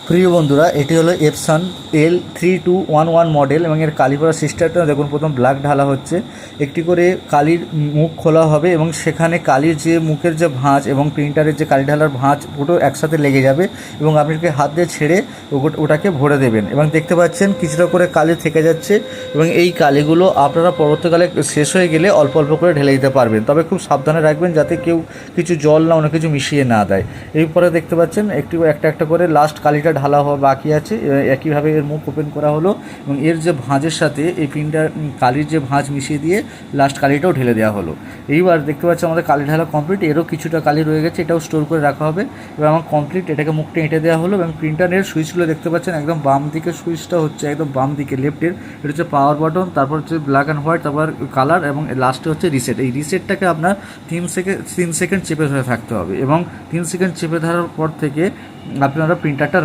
প্রিয় বন্ধুরা, এটি হলো এপসন L3211 মডেল এবং এর কালি করার সিস্টেমটা দেখুন। প্রথম ব্ল্যাক ঢালা হচ্ছে, একটি করে কালির মুখ খোলা হবে এবং সেখানে কালির যে মুখের যে ভাঁজ এবং প্রিন্টারের যে কালি ঢালার ভাঁজ দুটো একসাথে লেগে যাবে এবং আপনি হাত দিয়ে ছেড়ে ওটাকে ভরে দেবেন এবং দেখতে পাচ্ছেন কিছুটা করে কালি থেকে যাচ্ছে এবং এই কালিগুলো আপনারা পরবর্তীকালে শেষ হয়ে গেলে অল্প অল্প করে ঢেলে দিতে পারবেন। তবে খুব সাবধানে রাখবেন যাতে কেউ কিছু জল না অন্য কিছু মিশিয়ে না দেয়। এরপরে দেখতে পাচ্ছেন একটা একটা করে লাস্ট কালিটা ঢালা হওয়া বাকি আছে। একইভাবে এর মুখ ওপেন করা হলো এবং এর যে ভাঁজের সাথে এই পিনটা কালির যে ভাঁজ মিশিয়ে দিয়ে লাস্ট কালিটাও ঢেলে দেওয়া হলো। এইবার দেখতে পাচ্ছি আমাদের কালি ঢালা কমপ্লিট। এরও কিছুটা কালি রয়ে গেছে, এটাও স্টোর করে রাখা হবে। এবার আমার কমপ্লিট, এটাকে মুখটা এঁটে দেওয়া হলো এবং প্রিন্টারের সুইচগুলো দেখতে পাচ্ছেন একদম বাম দিকে সুইচটা হচ্ছে, একদম বাম দিকে লেফটের এটা হচ্ছে পাওয়ার বাটন, তারপর হচ্ছে ব্ল্যাক অ্যান্ড হোয়াইট, তারপর কালার এবং লাস্টে হচ্ছে রিসেট। এই রিসেটটাকে আপনার 3 সেকেন্ড চেপে ধরে থাকতে হবে এবং 3 সেকেন্ড চেপে ধরার পর থেকে আপনারা প্রিন্টারটা